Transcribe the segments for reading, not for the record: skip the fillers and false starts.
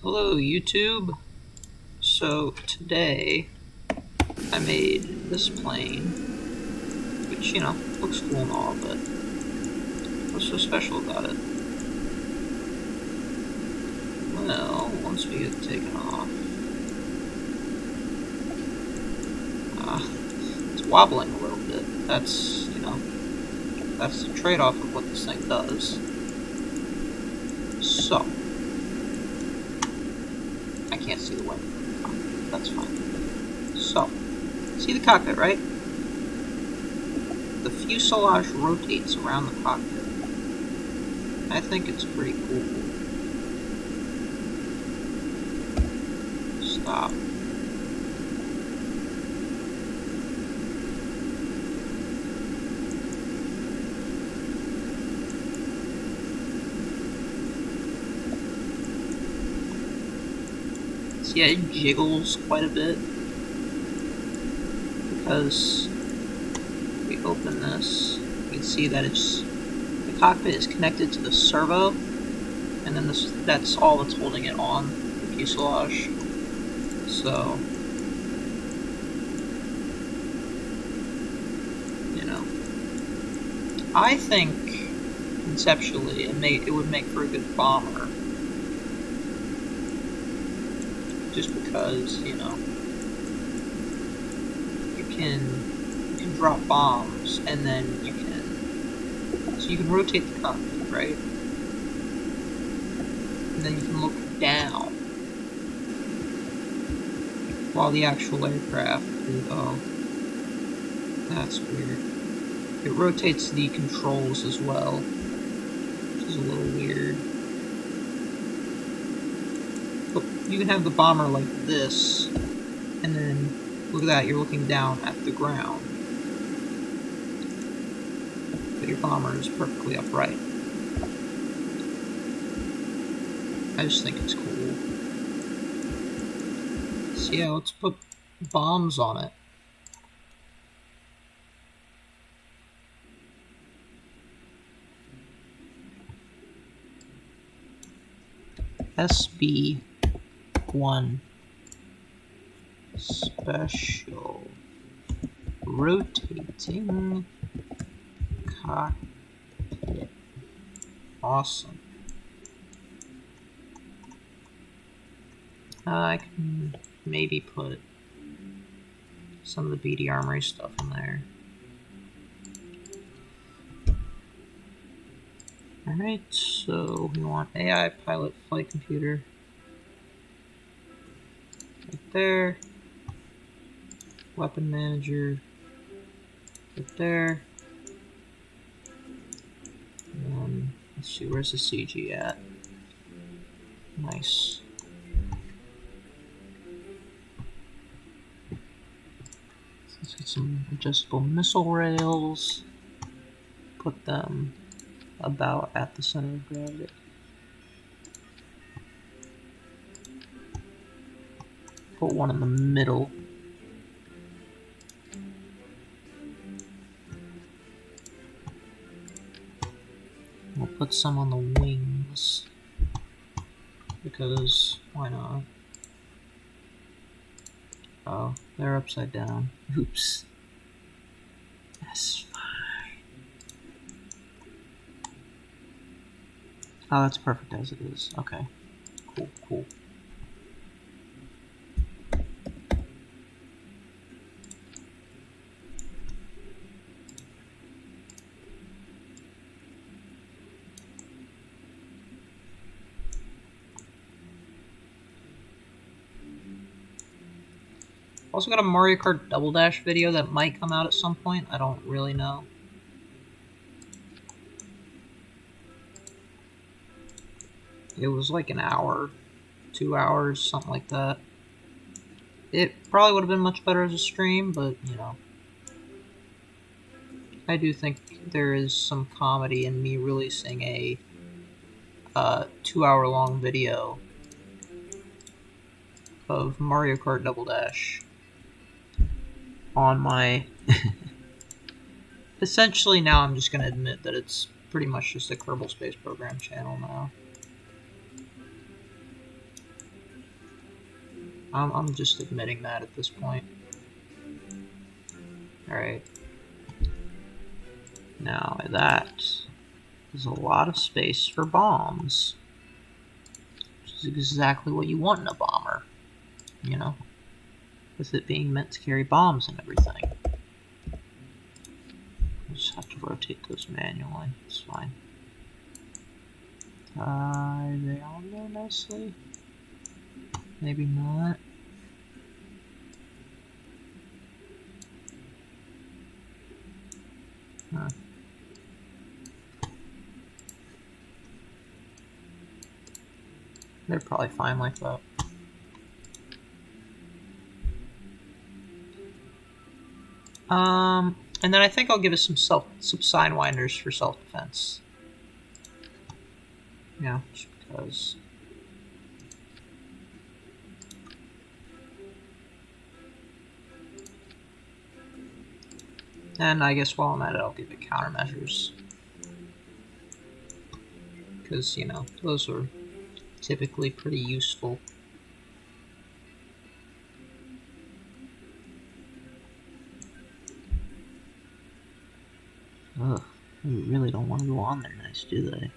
Hello YouTube. So today I made this plane, which looks cool and all, but what's so special about it? Well, once we get taken off, it's wobbling a little bit. That's that's the trade-off of what this thing does. So I can't see the wing from the cockpit. That's fine. So see the cockpit, right? The fuselage rotates around the cockpit. I think it's pretty cool. Stop. See, it jiggles quite a bit because if we open this, you can see that the cockpit is connected to the servo, and then that's all that's holding it on the fuselage. So, I think conceptually it would make for a good bomber. Just because, you can drop bombs, and then you can rotate the cockpit, right? And then you can look down while the actual aircraft that's weird. It rotates the controls as well, which is a little weird. But you can have the bomber like this, and then look at that, you're looking down at the ground. But your bomber is perfectly upright. I just think it's cool. So yeah, let's put bombs on it. SB1 special rotating cockpit. Awesome. I can maybe put some of the BD Armory stuff in there. Alright, so we want AI pilot flight computer. Right there. Weapon manager. Right there. And then, let's see, where's the CG at? Nice. Let's get some adjustable missile rails. Put them about at the center of gravity. Put one in the middle. We'll put some on the wings, because why not? Oh, they're upside down. Oops. That's fine. Oh, that's perfect as it is. Okay. Cool. Also got a Mario Kart Double Dash video that might come out at some point. I don't really know. It was like an hour, 2 hours, something like that. It probably would have been much better as a stream, but, I do think there is some comedy in me releasing a 2-hour-long video of Mario Kart Double Dash on my... Essentially, now I'm just going to admit that it's pretty much just a Kerbal Space Program channel now. I'm just admitting that at this point. Alright. Now that is a lot of space for bombs. Which is exactly what you want in a bomber. You know? With it being meant to carry bombs and everything. I just have to rotate those manually. It's fine. Are they on there nicely? Maybe not. Huh. They're probably fine like that. And then I think I'll give it some sidewinders for self-defense. Yeah, just because. And I guess while I'm at it, I'll give it countermeasures. Because, you know, those are typically pretty useful. Ugh, they really don't want to go on there nice, do they?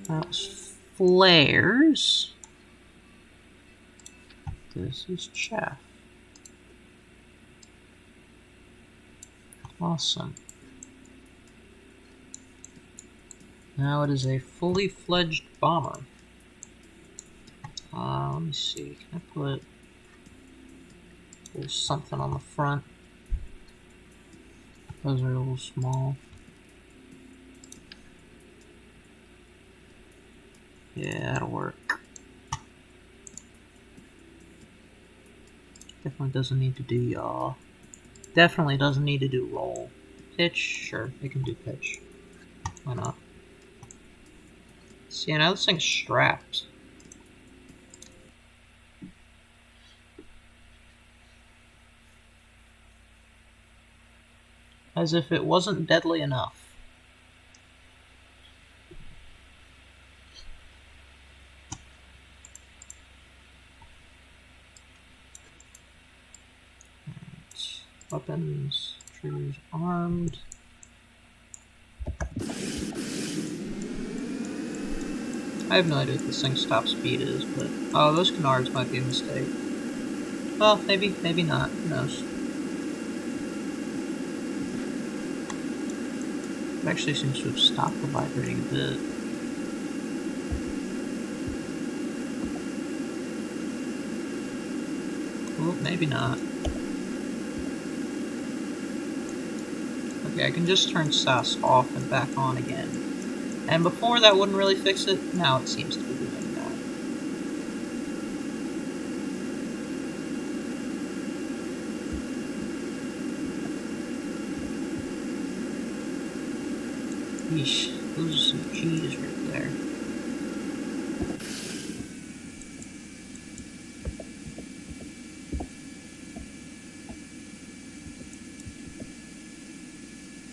That was flares. This is chaff. Awesome. Now it is a fully fledged bomber. Let me see. Can I put a little something on the front? Those are a little small. Yeah, that'll work. Definitely doesn't need to do yaw. Definitely doesn't need to do roll. Pitch, sure, it can do pitch. Why not? See, now this thing's strapped. As if it wasn't deadly enough. Right. Weapons, triggers armed. I have no idea what this thing's top speed is, but... Oh, those canards might be a mistake. Well, maybe, maybe not. Who knows? It actually seems to have stopped the vibrating a bit. Well, maybe not. Okay, I can just turn SAS off and back on again. And before that wouldn't really fix it, now it seems to be doing that. Yeesh, those are some G's right there.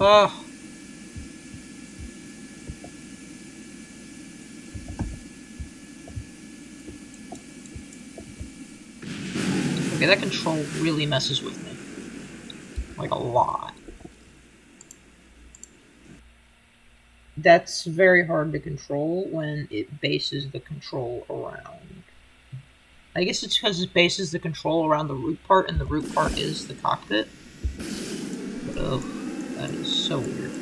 Oh. Okay, that control really messes with me. Like, a lot. That's very hard to control when it bases the control around. I guess it's because it bases the control around the root part, and the root part is the cockpit. But, oh, that is so weird.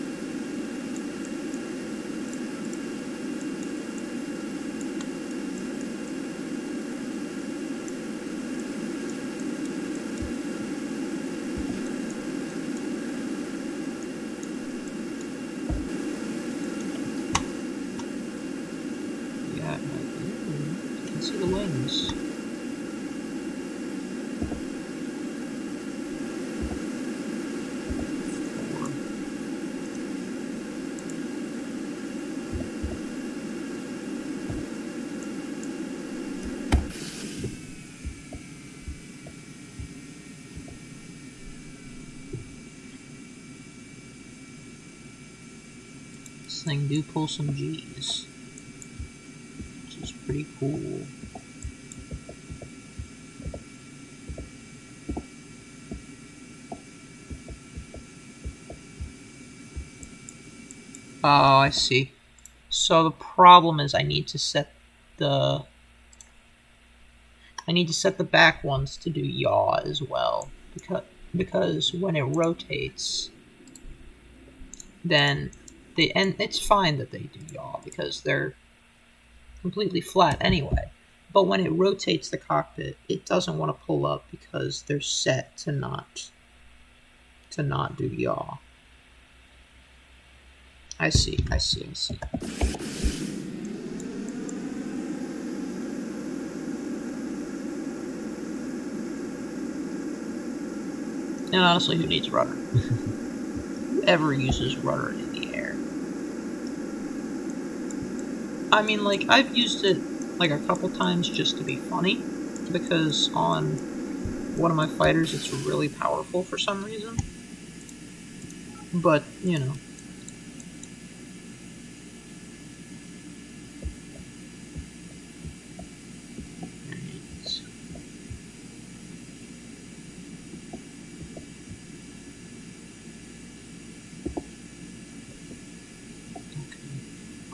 See the wings. This thing do pull some G's, which is pretty cool. Oh, I see. So the problem is I need to set the back ones to do yaw as well, because when it rotates, then and it's fine that they do yaw because they're completely flat anyway. But when it rotates the cockpit, it doesn't want to pull up because they're set to not do yaw. I see. And honestly, who needs rudder? Who ever uses rudder in the air? I mean, like, I've used it like a couple times just to be funny, because on one of my fighters it's really powerful for some reason. But, you know.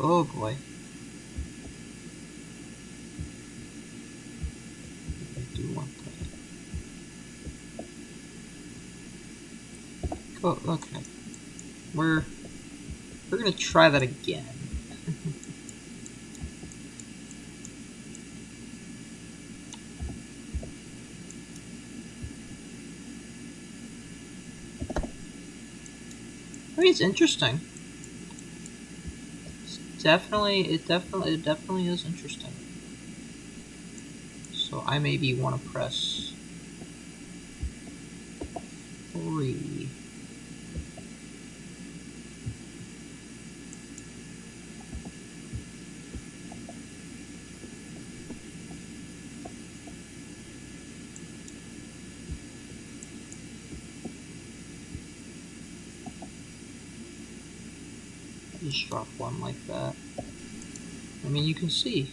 Oh boy. I do want that. Oh, okay. We're gonna try that again. I mean, it's interesting. It definitely is interesting. So I maybe want to press 3. Just drop one like that. I mean, you can see.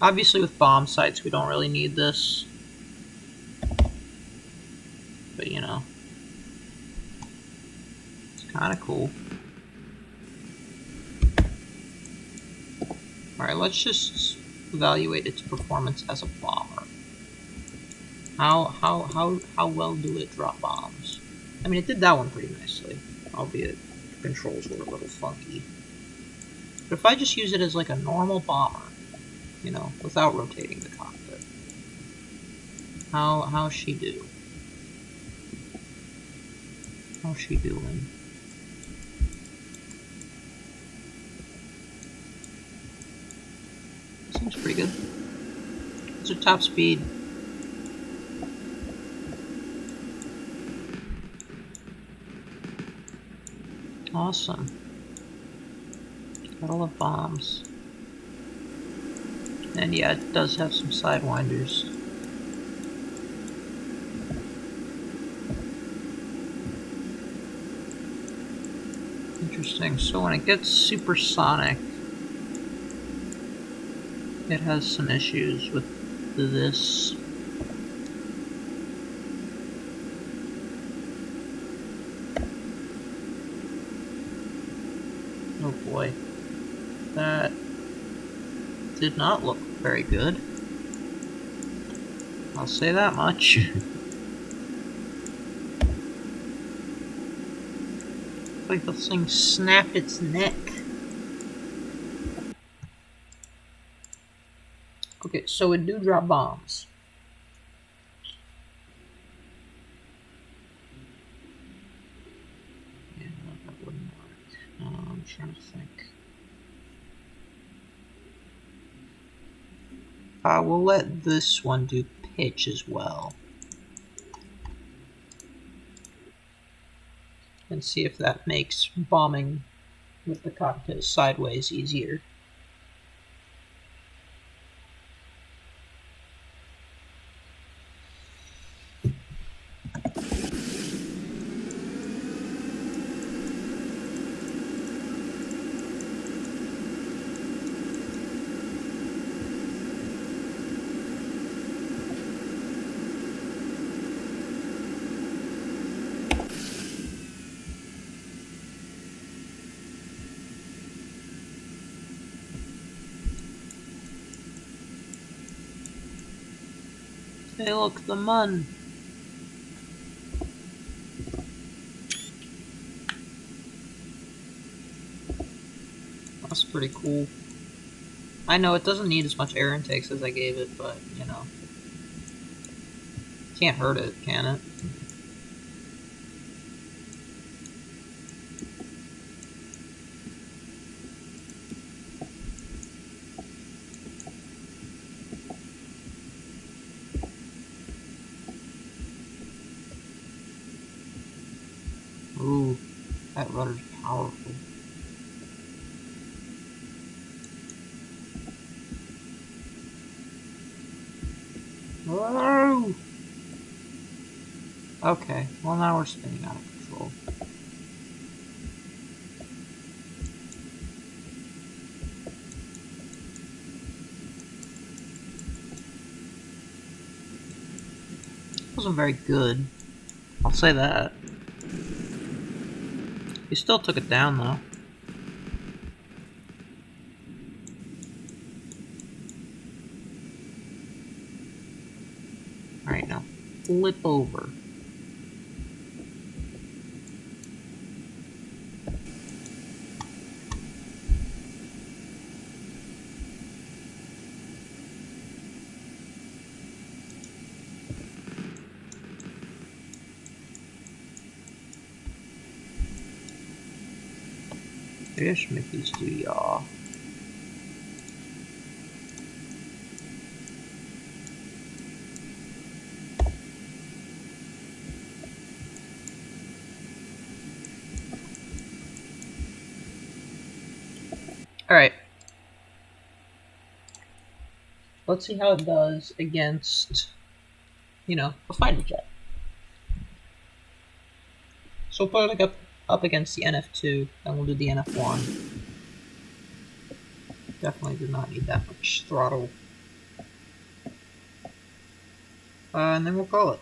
Obviously, with bomb sights, we don't really need this. But, you know. It's kind of cool. Alright, let's just evaluate its performance as a bomber. How well do it drop bombs? I mean, it did that one pretty nicely, albeit the controls were a little funky. But if I just use it as like a normal bomber, you know, without rotating the cockpit, how's she do? How's she doing? Seems pretty good. What's her top speed? Awesome. Got all the bombs. And yeah, it does have some sidewinders. Interesting. So when it gets supersonic, it has some issues with this. Oh boy. That did not look very good. I'll say that much. Like the thing snapped its neck. Okay, so it do drop bombs. Yeah, that wouldn't work. I'm trying to think. We'll let this one do pitch as well. And see if that makes bombing with the cockpit sideways easier. Hey look, the mun! That's pretty cool. I know it doesn't need as much air intakes as I gave it, but, you know. Can't hurt it, can it? Ooh, that rudder's powerful. Whoa! Okay, well now we're spinning out of control. Wasn't very good. I'll say that. He still took it down though. Alright, now flip over. Maybe I should make these do yaw. Alright. Let's see how it does against, you know, a fighter jet. So we'll put it up against the NF2, then we'll do the NF1. Definitely do not need that much throttle. And then we'll call it.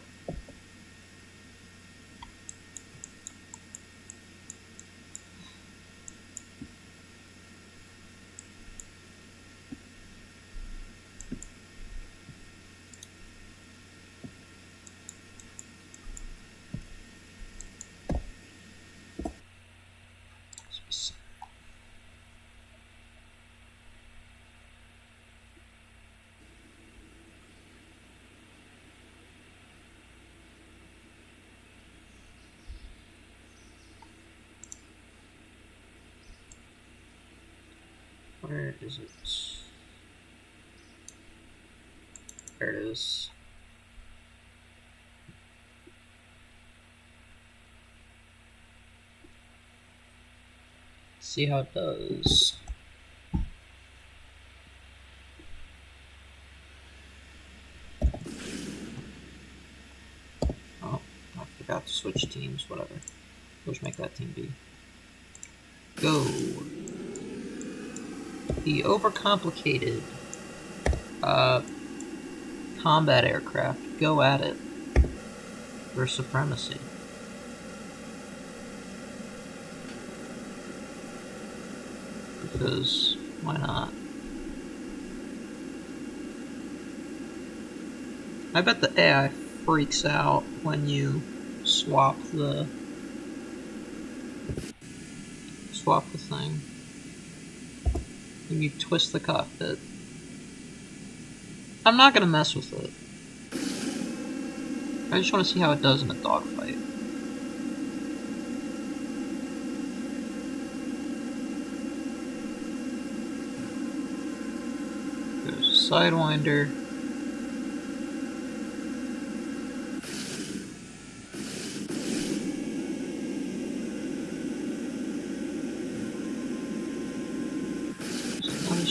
Where is it? There it is. See how it does. Oh, I forgot to switch teams, whatever. Let's make that team B. Go. The overcomplicated combat aircraft. Go at it. For supremacy. Because why not? I bet the AI freaks out when you swap the thing. When you twist the cockpit. I'm not gonna mess with it. I just want to see how it does in a dogfight. There's a Sidewinder.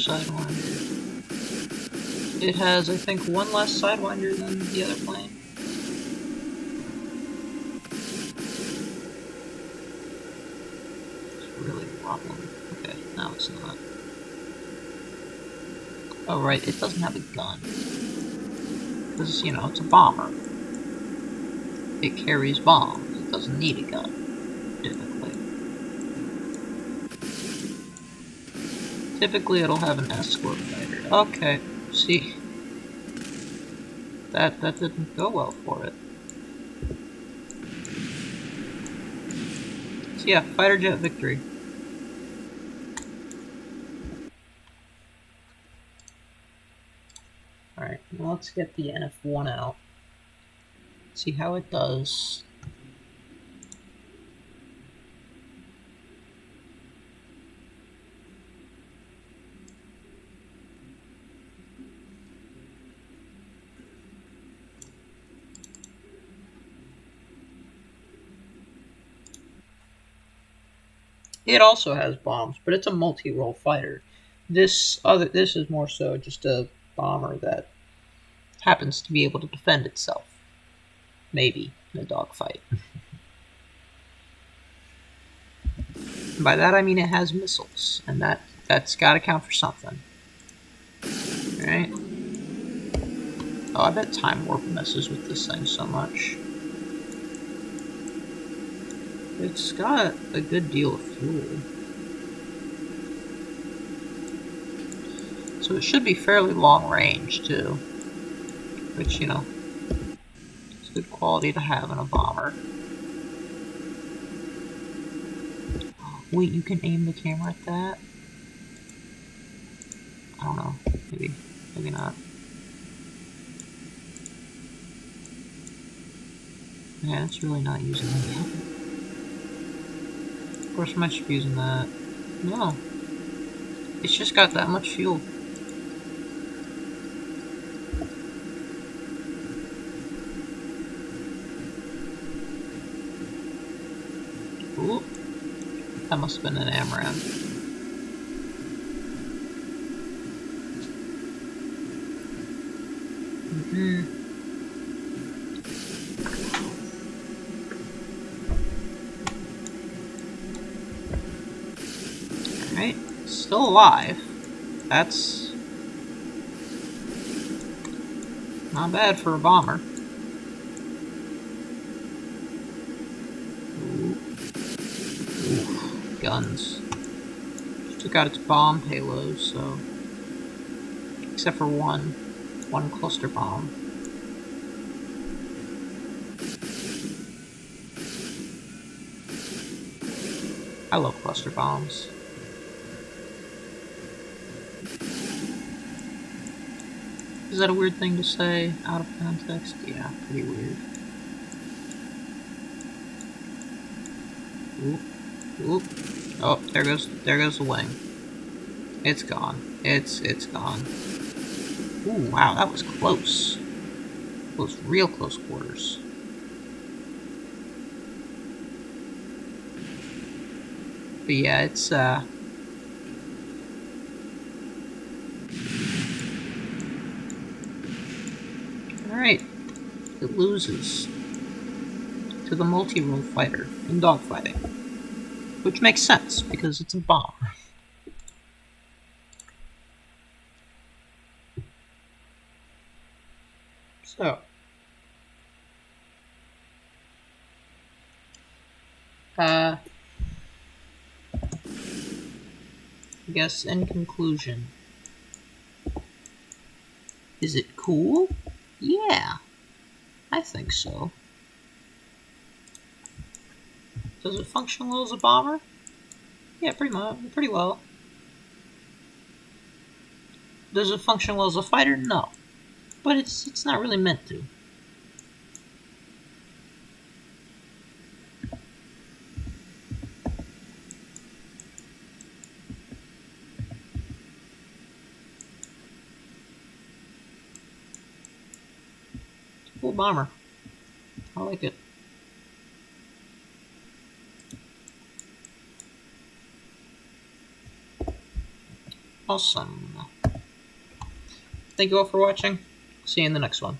Sidewinder. It has, I think, one less Sidewinder than the other plane. It's really wobbling. Okay, now it's not. Oh right, it doesn't have a gun. Because, you know, it's a bomber. It carries bombs. It doesn't need a gun, typically. Typically it'll have an escort fighter. Okay, see. That didn't go well for it. So yeah, fighter jet victory. Alright, now let's get the NF1 out. See how it does. It also has bombs, but it's a multi-role fighter. This is more so just a bomber that happens to be able to defend itself. Maybe in a dogfight. By that I mean it has missiles, and that's gotta count for something. Alright. Oh, I bet Time Warp messes with this thing so much. It's got a good deal of fuel. So it should be fairly long range, too. Which, you know, it's good quality to have in a bomber. Wait, you can aim the camera at that? I don't know. Maybe not. Yeah, it's really not using that. Of course, am I just using that? No. It's just got that much fuel. Ooh. That must have been an Amaran. Alright, still alive. That's not bad for a bomber. Ooh, guns. Just took out its bomb payload, so... Except for one cluster bomb. I love cluster bombs. Is that a weird thing to say out of context? Yeah, pretty weird. Oop. Oop. Oh, there goes the wing. It's gone. It's gone. Ooh, wow, that was close. It was real close quarters. But yeah, it's Alright. It loses to the multi-role fighter in dogfighting. Which makes sense, because it's a bomber. So, I guess in conclusion, is it cool? Yeah, I think so. Does it function well as a bomber? Yeah, pretty well. Does it function well as a fighter? No, but it's not really meant to. Cool bomber. I like it. Awesome. Thank you all for watching. See you in the next one.